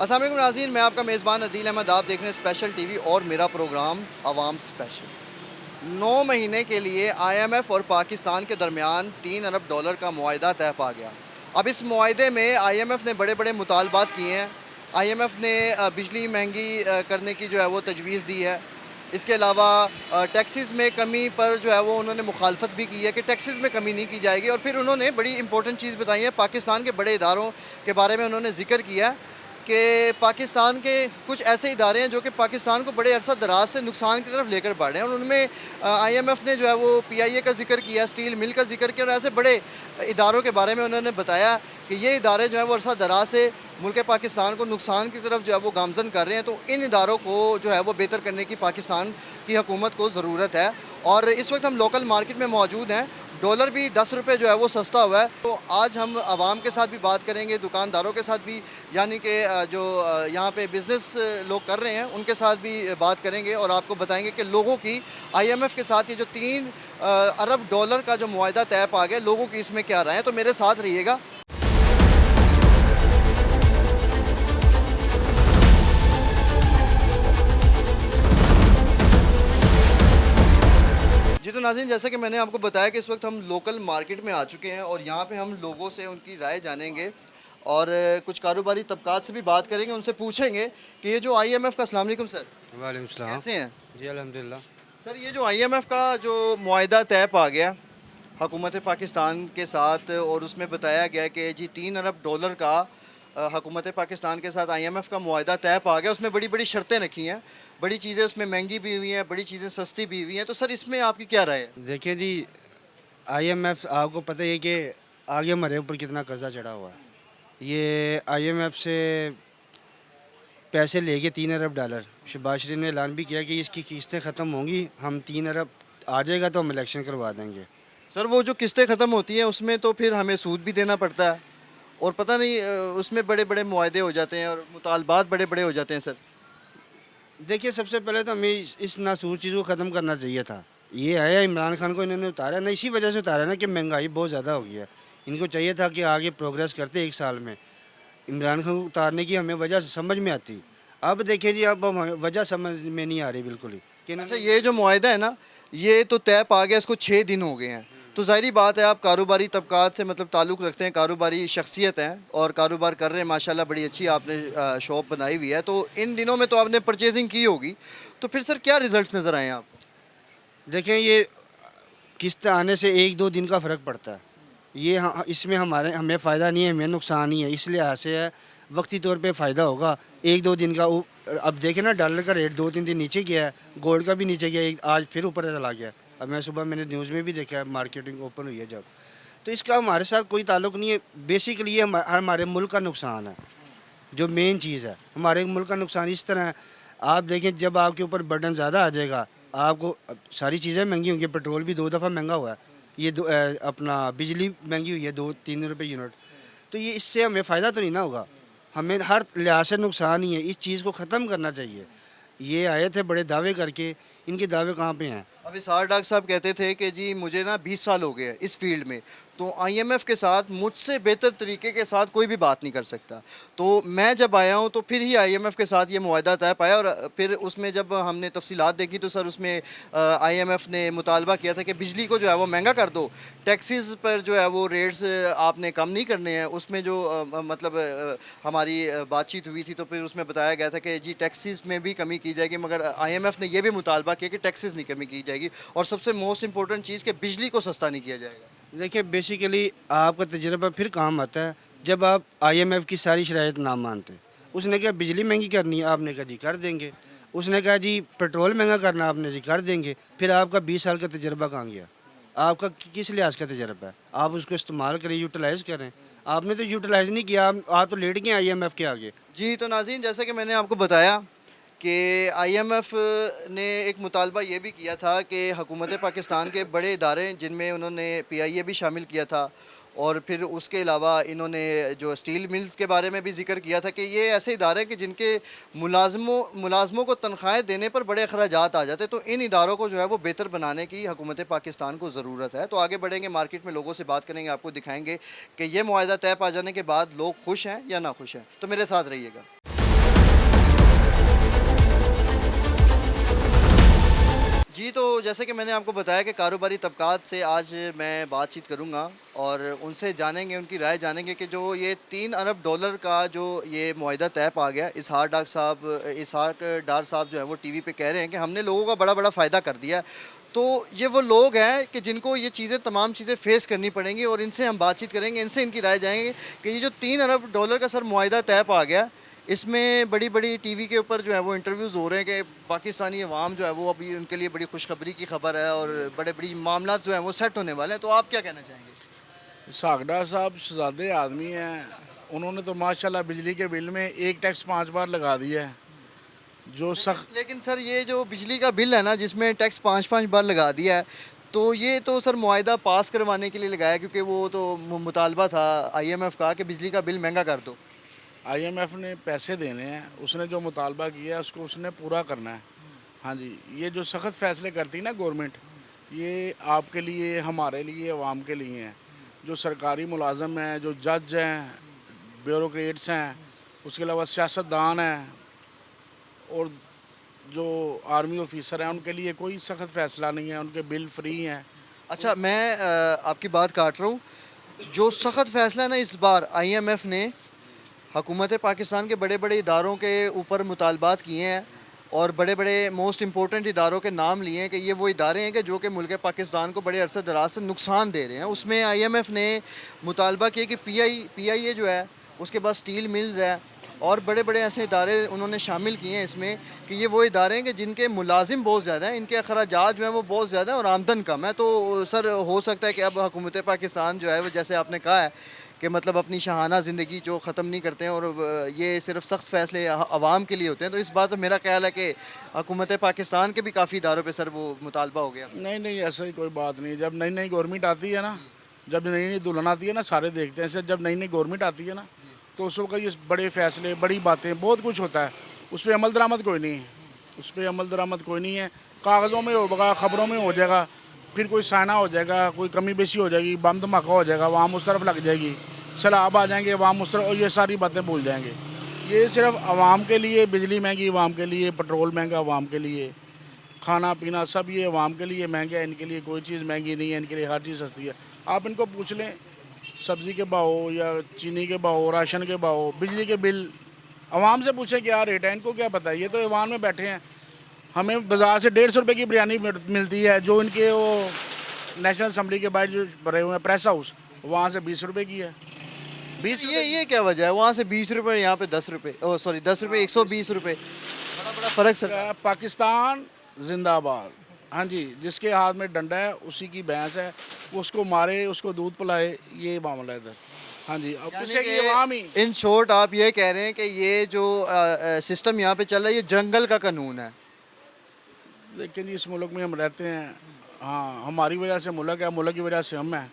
अस्सलाम वालेकुम नाज़रीन, मैं आपका मेज़बान अदील अहमद। आप देख रहे हैं स्पेशल टीवी और मेरा प्रोग्राम अवाम स्पेशल। 9 महीने के लिए आईएमएफ और पाकिस्तान के दरमियान $3 अरब का मुआहदा तय पा गया। अब इस मुआहदे में आईएमएफ ने बड़े बड़े मुतालबात किए हैं। आईएमएफ ने बिजली महंगी करने की जो है वो तजवीज़ दी है। इसके अलावा टैक्सेस में कमी पर जो है वो उन्होंने मुखालफत भी की है कि टैक्सेस में कमी नहीं की जाएगी। और फिर उन्होंने बड़ी इंपॉर्टेंट चीज़ बताई है, पाकिस्तान के बड़े इदारों के बारे में उन्होंने ज़िक्र किया है कि पाकिस्तान के कुछ ऐसे इदारे हैं जो कि पाकिस्तान को बड़े अरसा दराज से नुकसान की तरफ लेकर बढ़ रहे हैं। और उनमें आईएमएफ ने जो है वो पीआईए का जिक्र किया, स्टील मिल का जिक्र किया और ऐसे बड़े इदारों के बारे में उन्होंने बताया कि ये इदारे जो है वो अरसा दराज से मुल्क पाकिस्तान को नुकसान की तरफ जो है वो गामजन कर रहे हैं। तो इन इदारों को जो है वो बेहतर करने की पाकिस्तान की हुकूमत को ज़रूरत है। और इस वक्त हम लोकल मार्केट में मौजूद हैं। डॉलर भी 10 रुपये जो है वो सस्ता हुआ है। तो आज हम आवाम के साथ भी बात करेंगे, दुकानदारों के साथ भी, यानी कि जो यहाँ पे बिज़नेस लोग कर रहे हैं उनके साथ भी बात करेंगे और आपको बताएंगे कि लोगों की आईएमएफ के साथ ये जो $3 अरब का जो मुआहदा तय पा गया, लोगों की इसमें क्या राय है। तो मेरे साथ रहिएगा। जी तो नाज़रीन, जैसा कि मैंने आपको बताया कि इस वक्त हम लोकल मार्केट में आ चुके हैं और यहाँ पे हम लोगों से उनकी राय जानेंगे और कुछ कारोबारी तबकात से भी बात करेंगे, उनसे पूछेंगे कि ये जो आईएमएफ का, अस्सलाम वालेकुम सर, वालेकुम सलाम। कैसे हैं जी अल्हम्दुलिल्लाह। सर। ये जो आईएमएफ का जो मुआहदा तय पा गया हुकूमत पाकिस्तान के साथ और उसमें बताया गया कि जी $3 अरब का हुकूमत पाकिस्तान के साथ आईएमएफ का मुआहदा तय पा गया। उसमें बड़ी बड़ी शर्तें रखी हैं, बड़ी चीज़ें उसमें महंगी भी हुई हैं, बड़ी चीज़ें सस्ती भी हुई हैं। तो सर इसमें आपकी क्या राय है? देखिए जी, आईएमएफ आपको पता ही है कि आगे हमारे ऊपर कितना कर्जा चढ़ा हुआ है। ये आईएमएफ से पैसे लेके $3 अरब, शहबाज शरीफ ने ऐलान भी किया कि इसकी किस्तें ख़त्म होंगी, हम 3 अरब आ जाएगा तो हम इलेक्शन करवा देंगे। सर वो जो किस्तें ख़त्म होती हैं उसमें तो फिर हमें सूद भी देना पड़ता है और पता नहीं उसमें बड़े बड़े मुआहदे हो जाते हैं और मुतालबात बड़े बड़े हो जाते हैं सर। देखिए, सबसे पहले तो हमें इस नासूर चीज़ को ख़त्म करना चाहिए था। ये आया इमरान खान को इन्होंने उतारा ना, इसी वजह से उतारा ना कि महंगाई बहुत ज़्यादा हो गई है। इनको चाहिए था कि आगे प्रोग्रेस करते 1 साल में। इमरान खान को उतारने की हमें वजह समझ में आती। अब देखिए जी, अब हमें वजह समझ में नहीं आ रही बिल्कुल ही कि अच्छा, इन्होंने। ये जो मुआहदा है ना, ये तो तय पा गया, इसको 6 दिन हो गए हैं। तो ज़ाहिरी बात है आप कारोबारी तबकात से मतलब ताल्लुक़ रखते हैं, कारोबारी शख्सियत हैं और कारोबार कर रहे हैं माशाल्लाह, बड़ी अच्छी आपने शॉप बनाई हुई है। तो इन दिनों में तो आपने परचेजिंग की होगी, तो फिर सर क्या रिज़ल्ट्स नज़र आए हैं आप? देखें, ये किस्त आने से 1-2 दिन का फ़र्क पड़ता है। ये इसमें हमें फ़ायदा नहीं है, हमें नुकसान ही है। इस लिहाज से है, वक्ती तौर पे फ़ायदा होगा 1-2 दिन का। अब देखें ना, डॉलर का रेट 2-3 दिन नीचे गया है, गोल्ड का भी नीचे गया है, आज फिर ऊपर चला गया। अब मैंने न्यूज़ में भी देखा है, मार्केटिंग ओपन हुई है जब। तो इसका हमारे साथ कोई ताल्लुक नहीं है। बेसिकली ये हमारे मुल्क का नुकसान है। जो मेन चीज़ है, हमारे मुल्क का नुकसान इस तरह है। आप देखें, जब आपके ऊपर बर्डन ज़्यादा आ जाएगा, आपको अब सारी चीज़ें महंगी होंगी। पेट्रोल भी 2 दफ़ा महंगा हुआ है। ये अपना बिजली महंगी हुई है 2-3 रुपये यूनिट। तो ये इससे हमें फ़ायदा तो नहीं ना होगा, हमें हर लिहाज से नुकसान ही है। इस चीज़ को ख़त्म करना चाहिए। ये आए थे बड़े दावे करके, इनके दावे कहाँ पे हैं? अभी सार डॉक्टर साहब कहते थे कि जी मुझे ना 20 साल हो गए हैं इस फील्ड में, तो आईएमएफ के साथ मुझसे बेहतर तरीके के साथ कोई भी बात नहीं कर सकता। तो मैं जब आया हूँ तो फिर ही आईएमएफ के साथ ये मुआहदा तय पाया और फिर उसमें जब हमने तफसीलात देखी तो सर उसमें आईएमएफ ने मुतालबा किया था कि बिजली को जो है वो महंगा कर दो, टैक्सेस पर जो है वो रेट्स आपने कम नहीं करने हैं। उसमें जो मतलब हमारी बातचीत हुई थी तो फिर उसमें बताया गया था कि जी टैक्सेस में भी कमी की जाएगी, मगर आईएमएफ ने यह भी मुतालबा किया कि टैक्सेस नहीं कमी की जाएगी और सबसे मोस्ट इंपॉर्टेंट चीज़ कि बिजली को सस्ता नहीं किया जाएगा। देखिए, बेसिकली आपका तजुर्बा फिर काम आता है जब आप आईएमएफ की सारी शराइत ना मानते। उसने कहा बिजली महंगी करनी है, आपने कहा जी कर देंगे। उसने कहा जी पेट्रोल महंगा करना, आपने जी कर देंगे। फिर आपका 20 साल का तजुर्बा कहाँ गया? आपका किस लिहाज का तजुर्बा है? आप उसको इस्तेमाल करें, यूटिलाइज़ करें। आपने तो यूटिलाइज़ नहीं किया, आप तो लेट गए आईएमएफ के आगे। जी तो नाज़रीन, जैसा कि मैंने आपको बताया कि आईएमएफ ने एक मुतालबा ये भी किया था कि हुकूमत पाकिस्तान के बड़े इदारे जिनमें उन्होंने पीआईए भी शामिल किया था और फिर उसके अलावा इन्होंने जो स्टील मिल्स के बारे में भी ज़िक्र किया था कि ये ऐसे इदारे हैं कि जिनके मुलाजमों को तनख्वाहें देने पर बड़े अखराजात आ जाते, तो इन इदारों को जो है वो बेहतर बनाने की हुकूमत पाकिस्तान को ज़रूरत है। तो आगे बढ़ेंगे, मार्केट में लोगों से बात करेंगे, आपको दिखाएंगे कि ये मुआहदा तय पा जाने के बाद लोग खुश हैं या ना खुश हैं। तो मेरे साथ रहिएगा। जी, तो जैसे कि मैंने आपको बताया कि कारोबारी तबकात से आज मैं बातचीत करूँगा और उनसे जानेंगे, उनकी राय जानेंगे कि जो ये 3 अरब डॉलर का जो ये मुआहिदा तय पा गया, इसहाक डार साहब जो है वो टीवी पे कह रहे हैं कि हमने लोगों का बड़ा-बड़ा फ़ायदा कर दिया है। तो ये वो लोग हैं कि जिनको ये चीज़ें तमाम चीज़ें फ़ेस करनी पड़ेंगी और इनसे हम बातचीत करेंगे, इनसे इनकी राय जानेंगे कि ये जो 3 अरब डॉलर का सर मुआहिदा तय पा गया, इसमें बड़ी-बड़ी टीवी के ऊपर जो है वो इंटरव्यूज़ हो रहे हैं कि पाकिस्तानी अवाम जो है वो अभी उनके लिए बड़ी खुशखबरी की खबर है और बड़ी मामलात जो हैं वो सेट होने वाले हैं। तो आप क्या कहना चाहेंगे? सागडा साहब शहजादे आदमी हैं। उन्होंने तो माशाल्लाह बिजली के बिल में एक टैक्स 5 बार लगा दिया है। जो सख्त लेकिन सर ये जो बिजली का बिल है ना जिसमें टैक्स 5-5 बार लगा दिया है, तो ये तो सर मुआहिदा पास करवाने के लिए लगाया क्योंकि वो तो मुतालबा था आईएमएफ का कि बिजली का बिल महँगा कर दो। आईएमएफ ने पैसे देने हैं, उसने जो मुतालबा किया है उसको उसने पूरा करना है। हाँ जी, ये जो सख्त फैसले करती है ना गवर्नमेंट, ये आपके लिए, हमारे लिए, अवाम के लिए हैं। जो सरकारी मुलाजम हैं, जो जज हैं, ब्यूरोक्रेट्स हैं, उसके अलावा सियासतदान हैं और जो आर्मी ऑफिसर हैं, उनके लिए कोई सख्त फैसला नहीं है, उनके बिल फ्री हैं। अच्छा मैं आपकी बात काट रहा हूँ। जो सख्त फैसला है ना इस बार आईएमएफ ने हुकूमत पाकिस्तान के बड़े-बड़े इदारों के ऊपर मुतालबात किए हैं और बड़े-बड़े मोस्ट इम्पोर्टेंट इदारों के नाम लिए हैं कि ये वो इदारे हैं कि जो कि मुल्क पाकिस्तान को बड़े अरसे दराज से नुकसान दे रहे हैं। उसमें आईएमएफ ने मुतालबा किया कि पीआईए जो है उसके पास स्टील मिल्स है और बड़े-बड़े ऐसे इदारे उन्होंने शामिल किए हैं इसमें कि ये वो इदारे हैं कि जिनके मुलाजिम बहुत ज़्यादा हैं, इनके अखराजात जो हैं वो बहुत ज़्यादा हैं और आमदन कम है। तो सर हो सकता है कि अब हुकूमत पाकिस्तान जो है वो जैसे आपने कहा है कि मतलब अपनी शहाना ज़िंदगी जो ख़त्म नहीं करते हैं और ये सिर्फ सख्त फ़ैसले आवाम के लिए होते हैं। तो इस बात पर मेरा ख्याल है कि हुकूमत पाकिस्तान के भी काफ़ी इदारों पे सर वो मुतालबा हो गया। नहीं नहीं, ऐसा ही कोई बात नहीं। जब नई नई गवर्नमेंट आती है ना, जब नई नई दुल्हन आती है ना, सारे देखते हैं। ऐसे जब नई नई गवर्नमेंट आती है ना, तो उस वक्त ये बड़े फैसले, बड़ी बातें, बहुत कुछ होता है। उस पर अमल दरामद कोई नहीं है, उस पर अमल दरामद कोई नहीं है। कागज़ों में होगा, ख़बरों में हो जाएगा, फिर कोई साना हो जाएगा, कोई कमी बेशी हो जाएगी, बम धमाका हो जाएगा, आवाम उस तरफ लग जाएगी, सैलाब आ जाएंगे, आवाम उस तरफ, और ये सारी बातें भूल जाएंगे। ये सिर्फ आवाम के लिए, बिजली महंगी आवाम के लिए, पेट्रोल महंगा आवाम के लिए, खाना पीना सब ये आवाम के लिए महंगा है। इनके लिए कोई चीज़ महंगी नहीं है, इनके लिए हर चीज़ सस्ती है। आप इनको पूछ लें, सब्ज़ी के भाव या चीनी के भाव, राशन के भाव, बिजली के बिल, आवाम से पूछें क्या रेट है, इनको क्या पता है। ये तो ईवान में बैठे हैं। हमें बाज़ार से 150 रुपये की बिरयानी मिलती है, जो इनके वो नेशनल असम्बली के बाहर जो भरे हुए हैं प्रेस हाउस, वहाँ से 20 रुपये की है। 20 ये क्या वजह है? वहाँ से 20 रुपये, यहाँ पे 10 रुपये, ओह सॉरी 10 रुपये, 120 रुपये, बड़ा फ़र्क सर। पाकिस्तान जिंदाबाद। हाँ जी, जिसके हाथ में डंडा है उसी की भैंस है, उसको मारे, उसको दूध पिलाए, ये मामला है इधर। हाँ जी, अब किसी की आवाम ही। इन शॉर्ट आप ये कह रहे हैं कि ये जो सिस्टम यहाँ पे चल रहा है ये जंगल का कानून है। लेकिन इस मुल्क में हम रहते हैं, हाँ, हमारी वजह से मुल्क है, मुल्क की वजह से हम हैं,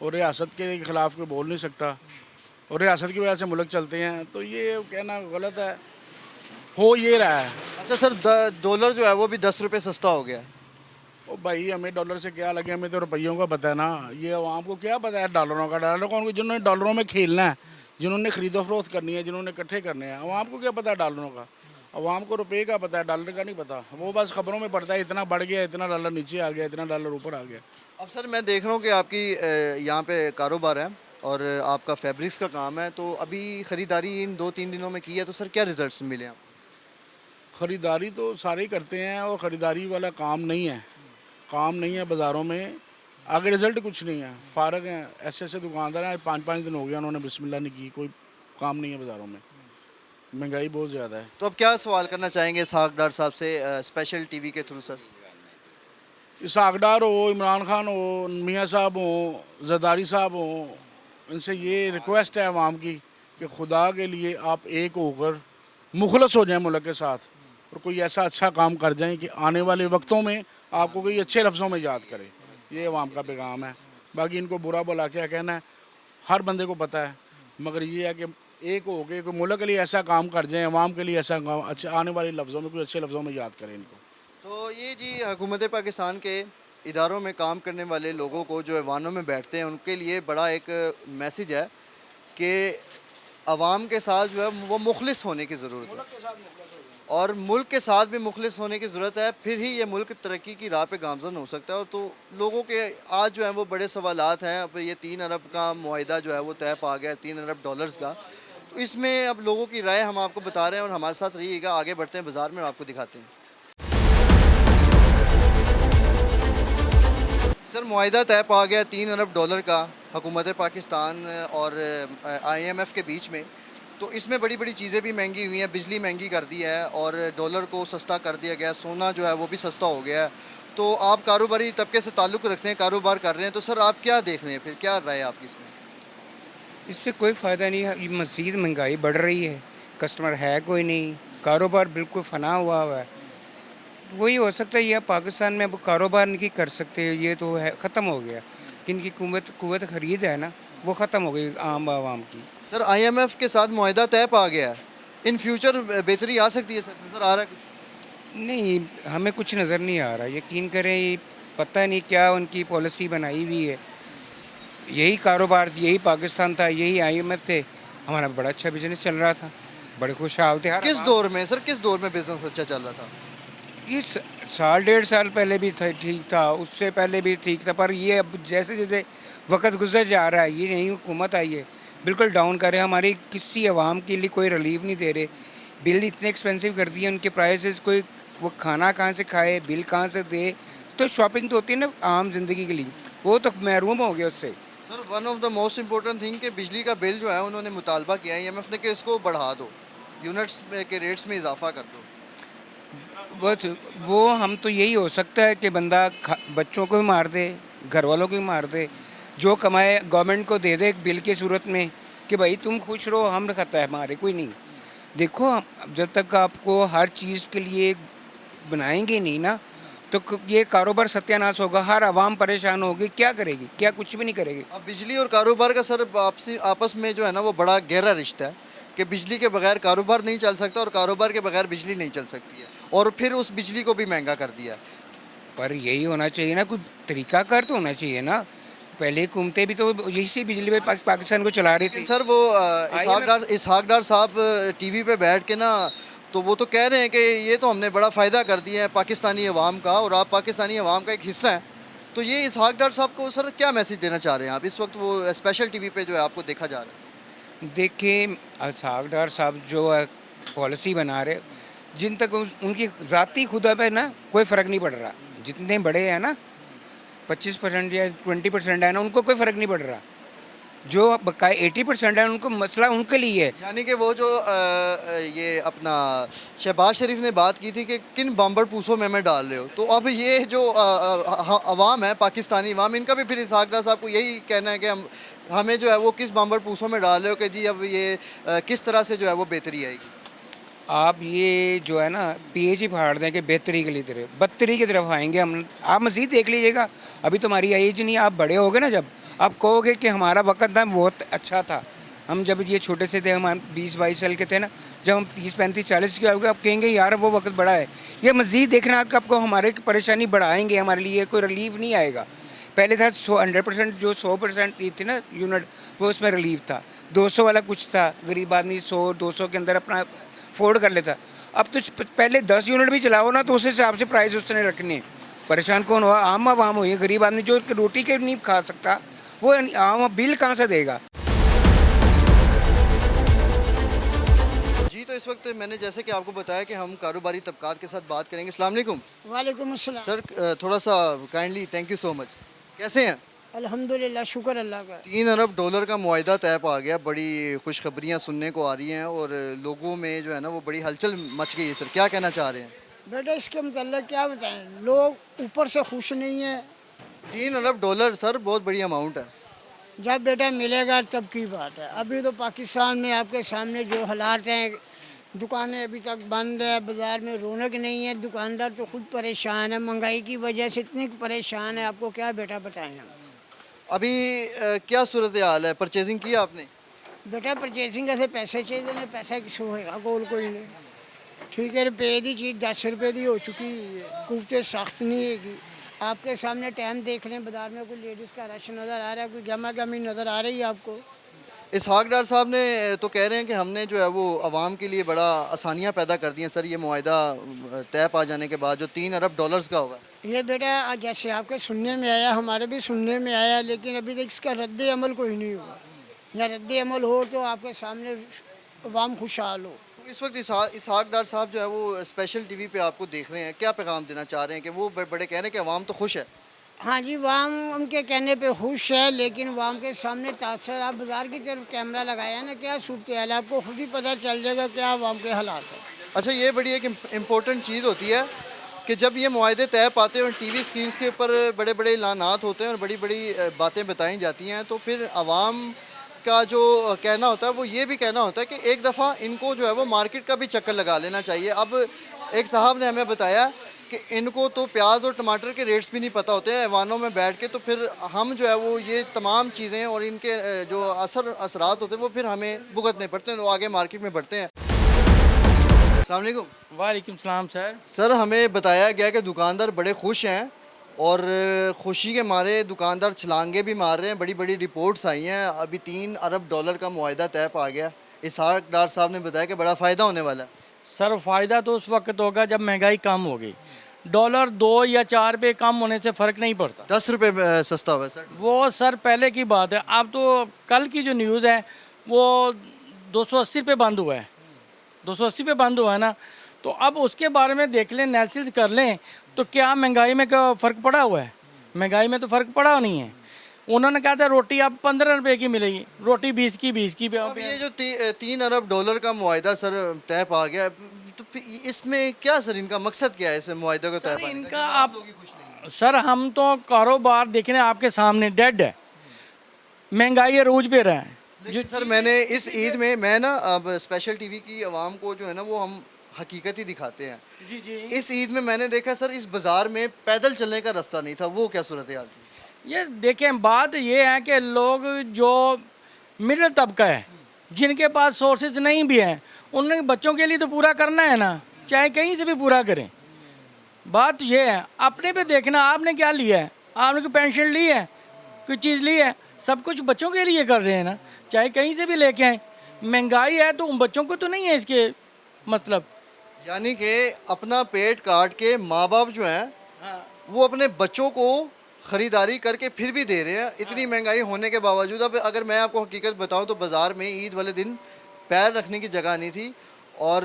और रियासत के ख़िलाफ़ कोई बोल नहीं सकता, और रियासत की वजह से मुल्क चलते हैं। तो ये कहना गलत है, हो ये रहा है। अच्छा सर, डॉलर जो है वो भी 10 रुपये सस्ता हो गया। ओ भाई, हमें डॉलर से क्या लगे, हमें तो रुपयों का पता है ना। ये आवाम को क्या पता है डॉलरों का? डॉलर को जिन्होंने डॉलरों में खेलना है, जिन्होंने खरीदो फरोख्त करनी है, जिन्होंने इकट्ठे करने हैं, आवाम को क्या पता है डॉलरों का? आवाम को रुपये का पता है, डॉलर का नहीं पता। वो बस खबरों में पड़ता है, इतना बढ़ गया, इतना डॉलर नीचे आ गया, इतना डॉलर ऊपर आ गया। अब सर मैं देख रहा हूँ कि आपकी यहाँ पे कारोबार है और आपका फैब्रिक्स का काम है, तो अभी ख़रीदारी इन 2-3 दिनों में की है, तो सर क्या रिजल्ट्स मिले आप? ख़रीदारी तो सारे ही करते हैं, और ख़रीदारी वाला काम नहीं है, काम नहीं है बाज़ारों में। आगे रिज़ल्ट कुछ नहीं है, फ़ारग हैं। ऐसे ऐसे दुकानदार हैं, 5-5 दिन हो गया उन्होंने बिस्मिल्लाह नहीं की, कोई काम नहीं है बाज़ारों में। महंगाई बहुत ज़्यादा है। तो अब क्या सवाल करना चाहेंगे इसहाक डार साहब से स्पेशल टीवी के थ्रू सर? इसहाक हो, इमरान खान हो, मियाँ साहब हो, जरदारी साहब हो, इनसे ये रिक्वेस्ट है आवाम की कि खुदा के लिए आप एक होकर मुखलस हो जाएं मुल्क के साथ, और कोई ऐसा अच्छा काम कर जाएं कि आने वाले वक्तों में आपको कोई अच्छे लफ्ज़ों में याद करे। ये आवाम का पैगाम है। बाकी इनको बुरा भला क्या कहना है, हर बंदे को पता है, मगर ये है कि एक हो के कोई मुल्क के लिए ऐसा काम कर जाएं, आवाम के लिए ऐसा काम, अच्छे आने वाले लफ्ज़ों में, कोई अच्छे लफ्ज़ों में याद करें इनको। तो ये जी हुकूमत पाकिस्तान के इदारों में काम करने वाले लोगों को जो ऐवानों में बैठते हैं उनके लिए बड़ा एक मैसेज है कि आवाम के साथ जो है वो मुखलिस होने की ज़रूरत है और मुल्क के साथ भी मुखलिस होने की ज़रूरत है, फिर ही ये मुल्क तरक्की की राह पे गामज़न हो सकता है। तो लोगों के आज जो है वो बड़े सवालात हैं। अब ये 3 अरब का मुआहिदा जो है वो तय पा गया, 3 अरब डॉलर्स का। तो इसमें अब लोगों की राय हम आपको बता रहे हैं और हमारे साथ रहिएगा। आगे बढ़ते हैं बाज़ार में, आपको दिखाते हैं। सर, मुआहिदा तय पा गया 3 अरब डॉलर का हुकूमत पाकिस्तान और IMF के बीच में। तो इसमें बड़ी बड़ी चीज़ें भी महंगी हुई हैं, बिजली महंगी कर दी है और डॉलर को सस्ता कर दिया गया, सोना जो है वो भी सस्ता हो गया है। तो आप कारोबारी तबके से ताल्लुक़ रखते हैं, कारोबार कर रहे हैं, तो सर आप क्या देख रहे हैं, फिर क्या राय है आपकी इसमें? इससे कोई फ़ायदा नहीं है, ये मज़ीद महंगाई बढ़ रही है, कस्टमर है कोई नहीं, कारोबार बिल्कुल फना हुआ है। वही हो सकता है, ये पाकिस्तान में अब कारोबार नहीं कर सकते, ये तो है ख़त्म हो गया। इनकी कुव्वत ख़रीद है ना, वो ख़त्म हो गई आम आवाम की। सर, IMF के साथ मुआहिदा तय पा गया है, इन फ्यूचर बेहतरी आ सकती है सर, नज़र आ रहा है कुछ? नहीं, हमें कुछ नज़र नहीं आ रहा, यकीन करें, ये पता नहीं क्या उनकी पॉलिसी बनाई हुई है। यही कारोबार, यही पाकिस्तान था, यही IMF थे, हमारा बड़ा अच्छा बिजनेस चल रहा था, बड़े खुशहाल थे। किस दौर में सर, किस दौर में बिज़नेस अच्छा चल रहा था? ये साल 1.5 साल पहले भी ठीक था, उससे पहले भी ठीक था, पर ये अब जैसे जैसे वक्त गुजर जा रहा है, ये नई हुकूमत आई है, बिल्कुल डाउन कर रहे हैं। हमारी किसी आवाम के लिए कोई रिलीफ नहीं दे रहे। बिल इतने एक्सपेंसिव कर दिए उनके प्राइसेस, कोई वो खाना कहाँ से खाए, बिल कहाँ से दे। तो शॉपिंग तो होती है ना आम जिंदगी के लिए, वो तो महरूम हो गया उससे। Sir, one of the most important thing कि बिजली का बिल जो है उन्होंने मुतालबा किया है IMF ने कि इसको बढ़ा दो, यूनिट्स के रेट्स में इजाफा कर दो। बस वो हम तो यही हो सकता है कि बंदा बच्चों को भी मार दे, घर वालों को भी मार दे, जो कमाए गवर्नमेंट को दे दे एक बिल की सूरत में कि भाई तुम खुश रहो, हम खाता है हमारे कोई नहीं। देखो, जब तक आपको हर चीज़ के लिए बनाएंगे नहीं ना, तो ये कारोबार सत्यानाश होगा, हर आवाम परेशान होगी, क्या करेगी, क्या कुछ भी नहीं करेगी। अब बिजली और कारोबार का सर आपस में जो है ना वो बड़ा गहरा रिश्ता है कि बिजली के बगैर कारोबार नहीं चल सकता और कारोबार के बगैर बिजली नहीं चल सकती है, और फिर उस बिजली को भी महंगा कर दिया। पर यही होना चाहिए ना, कोई तरीकाकार तो होना चाहिए ना। पहले हुकूमतें भी तो यही से बिजली पे पाकिस्तान को चला रही थी। लेकिन सर वो इसहाक डार साहब टीवी पे बैठ के ना, तो वो तो कह रहे हैं कि ये तो हमने बड़ा फ़ायदा कर दिया है पाकिस्तानी अवाम का और आप पाकिस्तानी अवाम का एक हिस्सा हैं। तो ये इसहाक डार साहब को सर क्या मैसेज देना चाह रहे हैं आप? इस वक्त वो स्पेशल टीवी पे जो है आपको देखा जा रहा है। देखिए, इसहाक डार साहब जो है पॉलिसी बना रहे, जिन तक उनकी ज़ाती खुदा पे ना कोई फ़र्क नहीं पड़ रहा। जितने बड़े हैं ना, 25% या 20% है ना, उनको कोई फ़र्क नहीं पड़ रहा। जो बकाया 80% है, उनको मसला उनके लिए है। यानी कि वो जो ये अपना शहबाज शरीफ ने बात की थी कि किन बम्बर पूसों में मैं डाल रहे हो, तो अब ये जो अवाम है, पाकिस्तानी अवाम, इनका भी फिर इसहाक डार साहब को यही कहना है कि हमें जो है वो किस बम्बर पूसों में डाल रहे हो कि जी अब ये किस तरह से जो है वो बेहतरी आएगी। आप ये जो है ना पेज ही फाड़ दें कि बेहतरी के लिए तरफ बदतरी की तरफ आएंगे हम। आप मज़ीद देख लीजिएगा, अभी तुम्हारी एज नहीं, आप बड़े हो गए ना, जब आप कहोगे कि हमारा वक्त था बहुत अच्छा था, हम जब ये छोटे से थे, हम 20-22 साल के थे ना, जब हम 30-35-40 के हो गए, आप कहेंगे यार वो वक्त बड़ा है। ये मज़ीद देखना आपको हमारे परेशानी बढ़ाएंगे, हमारे लिए कोई रिलीफ नहीं आएगा। पहले था 100% जो 100% थी ना यूनिट, वो उसमें रिलीफ था। 200 वाला कुछ था, गरीब आदमी 100-200 के अंदर अपना अफोर्ड कर लेता। अब तो पहले 10 यूनिट भी चलाओ ना, तो उस हिसाब से प्राइस उसने रखने। परेशान कौन हुआ? आम आवाम हुई, गरीब आदमी जो रोटी के नहीं खा सकता, वो आम बिल कहाँ से देगा? जी, तो इस वक्त मैंने जैसे कि आपको बताया कि हम कारोबारी तबकात के साथ बात करेंगे। अस्सलाम वालेकुम। वालेकुम अस्सलाम। सर, थोड़ा सा kindly, thank you so much. कैसे हैं? अल्हम्दुलिल्लाह, शुक्र अल्लाह का। 3 अरब डॉलर का मुआहिदा तय पा गया, बड़ी खुशखबरियाँ सुनने को आ रही हैं और लोगों में जो है ना वो बड़ी हलचल मच गई है। सर, क्या कहना चाह रहे हैं? बेटा, इसके मतलब क्या बताएं, लोग ऊपर से खुश नहीं है। 3 अरब डॉलर सर बहुत बड़ी अमाउंट है। जब बेटा मिलेगा तब की बात है। अभी तो पाकिस्तान में आपके सामने जो हालात हैं, दुकानें अभी तक बंद है, बाज़ार में रौनक नहीं है, दुकानदार तो खुद परेशान है, महंगाई की वजह से इतनी परेशान है, आपको क्या बेटा बताएं हम। अभी क्या सूरत हाल है? परचेजिंग की आपने? बेटा परचेसिंग ऐसे पैसे चाहिए ना, पैसा किस होएगा, कोल कोई नहीं। ठीक है, रुपये की चीज़ 10 रुपये की हो चुकी है, कुफ्ते सख्त नहीं है कि आपके सामने टाइम देख लें, बाज़ार में कोई लेडीज़ का रश नज़र आ रहा है, कोई गमा गमी नज़र आ रही है आपको? इसहाक डार साहब ने तो कह रहे हैं कि हमने जो है वो आवाम के लिए बड़ा आसानियाँ पैदा कर दी हैं सर, ये मुआहिदा तय पा जाने के बाद जो 3 अरब डॉलर्स का होगा। ये बेटा जैसे आपके सुनने में आया, हमारे भी सुनने में आया, लेकिन अभी तक इसका रद्द अमल कोई नहीं हुआ। या रद्द अमल हो तो आपके सामने अवाम खुशहाल हो। तो इस वक्त इसहाक डार साहब जो है वो स्पेशल टीवी पे आपको देख रहे हैं, क्या पैगाम देना चाह रहे हैं कि वो बड़े कह रहे हैं कि आवाम तो खुश है। हाँ जी, वाम उनके कहने पे खुश है, लेकिन वाम के सामने तासर आप बाज़ार की तरफ कैमरा लगाया ना, क्या सूरत हाल है आपको खुद ही पता चल जाएगा क्या वाम के हालात है। अच्छा, ये बड़ी एक इम्पोर्टेंट चीज़ होती है कि जब ये मुआहदे तय पाते हैं और टीवी स्क्रीन्स के ऊपर बड़े बड़े ऐलानात होते हैं और बड़ी बड़ी बातें बताई जाती हैं, तो फिर आवाम का जो कहना होता है वो ये भी कहना होता है कि एक दफ़ा इनको जो है वो मार्केट का भी चक्कर लगा लेना चाहिए। अब एक साहब ने हमें बताया कि इनको तो प्याज और टमाटर के रेट्स भी नहीं पता होते हैं ऐवानों में बैठ के, तो फिर हम जो है वो ये तमाम चीज़ें और इनके जो असरात होते हैं वो फिर हमें भुगतने पड़ते हैं, तो आगे मार्केट में बढ़ते हैं। अस्सलाम वालेकुम। वालेकुम सलाम सर। सर, हमें बताया गया कि दुकानदार बड़े खुश हैं और खुशी के मारे दुकानदार छलांगे भी मार रहे हैं। बड़ी बड़ी रिपोर्ट्स आई हैं, अभी 3 अरब डॉलर का मुआहिदा तय पा गया। इसहाक डार साहब ने बताया कि बड़ा फ़ायदा होने वाला है। सर फ़ायदा तो उस वक्त होगा जब महंगाई कम होगी। डॉलर 2 या 4 पे कम होने से फ़र्क नहीं पड़ता। 10 रुपये सस्ता हुआ है सर। वो सर पहले की बात है, अब तो कल की जो न्यूज़ है वो 280 पे बंद हुआ है, 280 पे बंद हुआ है ना। तो अब उसके बारे में देख लें, एनालिसिस कर लें तो क्या महंगाई में क्या फ़र्क पड़ा हुआ है? महंगाई में तो फ़र्क पड़ा नहीं है। उन्होंने कहा था रोटी अब 15 रुपए की मिलेगी, रोटी 20 की अब ये जो 3 अरब डॉलर का मुआहिदा सर तय पा गया, तो फिर इसमें क्या सर इनका मकसद क्या है इस मुआहिदे को तय पाने का? इनका आप सर, हम तो कारोबार देखने आपके सामने डेड है, महंगाई अरूज पे रहा है। लेकिन सर मैंने इस ईद में मैं ना अब स्पेशल टीवी की आवाम को जो है ना वो हम हकीकत ही दिखाते हैं। जी जी। इस ईद में मैंने देखा सर इस बाज़ार में पैदल चलने का रास्ता नहीं था, वो क्या सूरत हाल थी? ये देखें, बात ये है कि लोग जो मिडिल तबका है, जिनके पास सोर्सेज नहीं भी हैं, उन बच्चों के लिए तो पूरा करना है ना, चाहे कहीं से भी पूरा करें। बात ये है, अपने पे देखना आपने क्या लिया है, आपने कोई पेंशन ली है, कोई चीज़ ली है, सब कुछ बच्चों के लिए कर रहे हैं ना, चाहे कहीं से भी लेके आए। महंगाई है तो उन बच्चों को तो नहीं है इसके मतलब। यानी कि अपना पेट काट के माँ बाप जो हैं वो अपने बच्चों को ख़रीदारी करके फिर भी दे रहे हैं, इतनी महंगाई होने के बावजूद। अब अगर मैं आपको हकीकत बताऊं तो बाज़ार में ईद वाले दिन पैर रखने की जगह नहीं थी और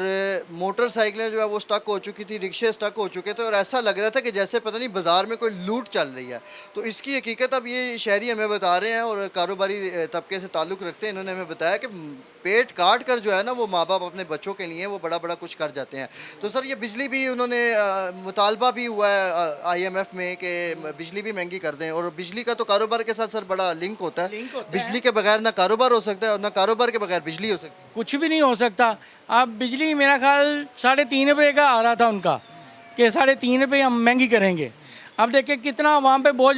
मोटरसाइकिलें जो है वो स्टक हो चुकी थी, रिक्शे स्टक हो चुके थे और ऐसा लग रहा था कि जैसे पता नहीं बाज़ार में कोई लूट चल रही है। तो इसकी हकीकत अब ये शहरी हमें बता रहे हैं और कारोबारी तबके से ताल्लुक़ रखते हैं, इन्होंने हमें बताया कि पेट काट कर जो है ना वो माँ बाप अपने बच्चों के लिए वो बड़ा बड़ा कुछ कर जाते हैं। तो सर ये बिजली भी उन्होंने मुतालबा भी हुआ है IMF में कि बिजली भी महंगी कर दें, और बिजली का तो कारोबार के साथ सर बड़ा लिंक होता है। बिजली के बगैर ना कारोबार हो सकता है और ना कारोबार के बगैर बिजली हो सकती है। कुछ भी नहीं हो सकता। अब बिजली मेरा ख्याल 3.5 रुपये का आ रहा था उनका कि 3.5 रुपये हम महंगी करेंगे। अब देखिए कितना आवाम पे बोझ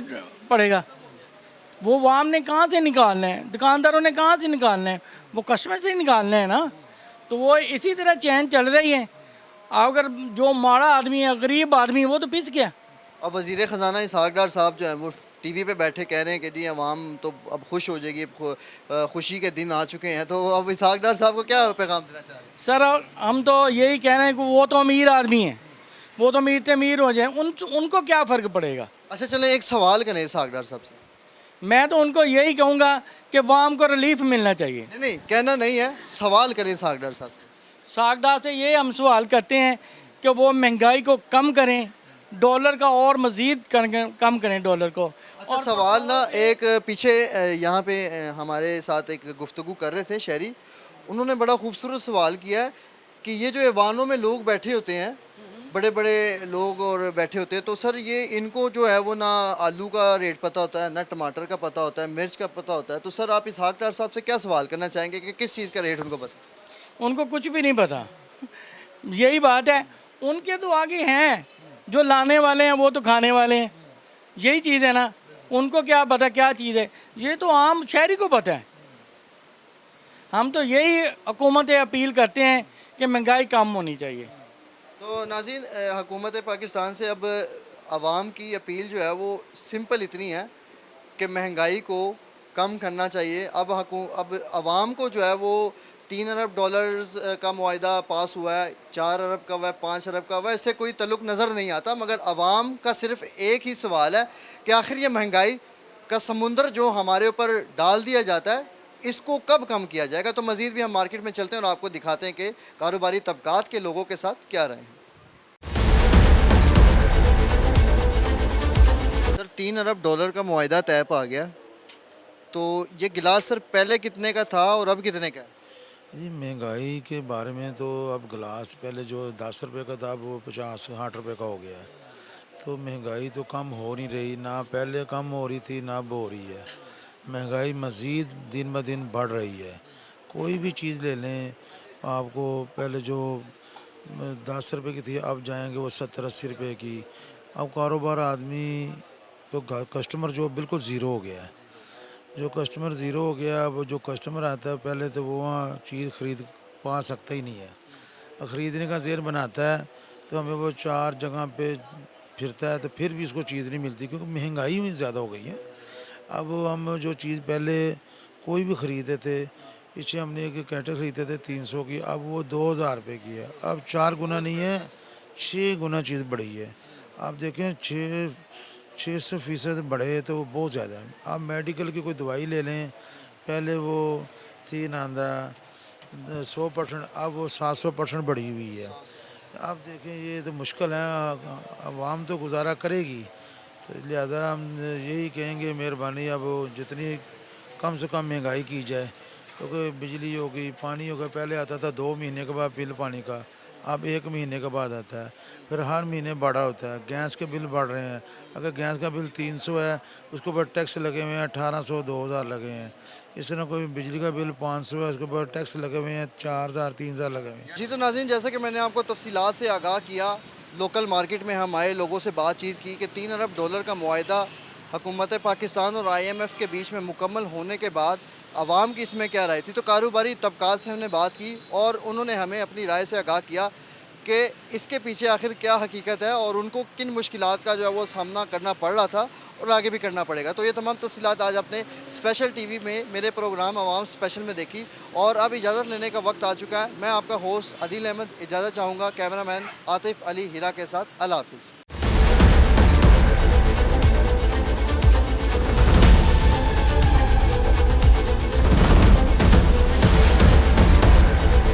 पड़ेगा, वो वाम ने कहाँ से निकालना है, दुकानदारों ने कहाँ से निकालना है, वो कस्टमर से निकालना है ना। तो वो इसी तरह चैन चल रही है। अगर जो माड़ा आदमी है, गरीब आदमी, वो तो पिस गया। अब वज़ीर ख़जाना इसहाक डार साहब जो हैं वो टीवी पे बैठे कह रहे हैं कि जी अवाम तो अब खुश हो जाएगी, खुशी के दिन आ चुके हैं। तो अब इसहाक डार साहब को क्या पैगाम देना चाह रहे हैं? सर हम तो यही कह रहे हैं कि वो तो अमीर आदमी हैं, वो तो अमीर से अमीर हो जाए, उनको क्या फ़र्क पड़ेगा। अच्छा चलें, एक सवाल करें इसहाक डार साहब से। मैं तो उनको यही कहूँगा कि वाम को रिलीफ मिलना चाहिए। नहीं नहीं, कहना नहीं है, सवाल करें इसहाक डार साहब से। सागदार से ये हम सवाल करते हैं कि वो महंगाई को कम करें, डॉलर का और मज़ीद कम करें डॉलर को। अच्छा सवाल ना एक पीछे यहाँ पे हमारे साथ एक गुफ्तगू कर रहे थे शहरी, उन्होंने बड़ा खूबसूरत सवाल किया है कि ये जो ऐवानों में लोग बैठे होते हैं, बड़े बड़े लोग और बैठे होते हैं, तो सर ये इनको जो है वो ना आलू का रेट पता होता है, ना टमाटर का पता होता है, मिर्च का पता होता है। तो सर आप इसहाक डार साहब से क्या सवाल करना चाहेंगे कि किस चीज़ का रेट उनको पता? उनको कुछ भी नहीं पता, यही बात है। उनके तो आगे हैं, जो लाने वाले हैं वो तो खाने वाले हैं, यही चीज़ है ना। उनको क्या पता क्या चीज़ है, ये तो आम शहरी को पता है। हम तो यही हुकूमत अपील करते हैं कि महंगाई कम होनी चाहिए। तो नाज़रीन, हुकूमत पाकिस्तान से अब आवाम की अपील जो है वो सिंपल इतनी है कि महंगाई को कम करना चाहिए। अब आवाम को जो है वो 3 अरब डॉलर्स का मुआहिदा पास हुआ है, 4 अरब का हुआ है, 5 अरब का हुआ है, इससे कोई तल्लुक़ नज़र नहीं आता। मगर आवाम का सिर्फ़ एक ही सवाल है कि आखिर ये महंगाई का समुंदर जो हमारे ऊपर डाल दिया जाता है, इसको कब कम किया जाएगा। तो मज़ीद भी हम मार्केट में चलते हैं और आपको दिखाते हैं कि कारोबारी तबकात के लोगों के साथ क्या रहे हैं। सर 3 अरब डॉलर का मुआहिदा तय पा गया, तो ये गिलास सर पहले कितने का था और अब कितने का है? जी महंगाई के बारे में तो अब गिलास पहले जो 10 रुपए का था वो 50-60 रुपए का हो गया है। तो महंगाई तो कम हो नहीं रही, ना पहले कम हो रही थी ना अब हो रही है। महंगाई मज़ीद दिन ब दिन बढ़ रही है। कोई भी चीज़ ले लें आपको, पहले जो 10 रुपए की थी अब जाएंगे वो 70-80 रुपए की। अब कारोबार आदमी तो कस्टमर जो बिल्कुल ज़ीरो हो गया है। जो कस्टमर ज़ीरो हो गया, अब जो कस्टमर आता है पहले तो वो वहाँ चीज़ ख़रीद पा सकता ही नहीं है। ख़रीदने का ज़हन बनाता है तो हमें वो 4 जगह पे फिरता है तो फिर भी उसको चीज़ नहीं मिलती, क्योंकि महंगाई ही ज़्यादा हो गई है। अब हम जो चीज़ पहले कोई भी ख़रीदे थे, पीछे हमने एक कैटर ख़रीदे थे 300 की, अब वो 2000 रुपये की है। अब 4 गुना नहीं है 6 गुना चीज़ बढ़ी है। आप देखें 600% बढ़े तो वो बहुत ज़्यादा है। आप मेडिकल की कोई दवाई ले लें, पहले वो थी नांदा 100%, अब वो 700% बढ़ी हुई है। आप देखें ये तो मुश्किल है, आवाम तो गुजारा करेगी। तो लिहाजा हम यही कहेंगे मेहरबानी अब जितनी कम से कम महंगाई की जाए, क्योंकि बिजली होगी, पानी होगा, पहले आता था 2 महीने के बाद बिल पानी का, अब 1 महीने के बाद आता है, फिर हर महीने बढ़ा होता है। गैस के बिल बढ़ रहे हैं, अगर गैस का बिल 300 है उसके ऊपर टैक्स लगे हुए हैं 1800-2000 लगे हैं। इस तरह कोई बिजली का बिल 500 है उसके ऊपर टैक्स लगे हुए हैं 4000-3000 लगे हुए हैं। जी तो नाज़रीन, जैसा कि मैंने आपको तफसीलात से आगाह किया, लोकल मार्केट में हम आए, लोगों से बातचीत की कि 3 अरब डॉलर का मुआहिदा हुकूमत पाकिस्तान और IMF के बीच में मुकम्मल होने के बाद आवाम की इसमें क्या राय थी। तो कारोबारी तबकात से हमने बात की और उन्होंने हमें अपनी राय से आगाह किया कि इसके पीछे आखिर क्या हकीकत है और उनको किन मुश्किलात का जो है वो सामना करना पड़ रहा था और आगे भी करना पड़ेगा। तो ये तमाम तफसीलात आज अपने स्पेशल TV में मेरे प्रोग्राम अवाम स्पेशल में देखी। और अब इजाज़त लेने का वक्त आ चुका है। मैं आपका होस्ट अदील अहमद इजाज़त चाहूँगा कैमरामैन आतिफ अली हीरा के साथ। अल्लाह हाफ़िज़।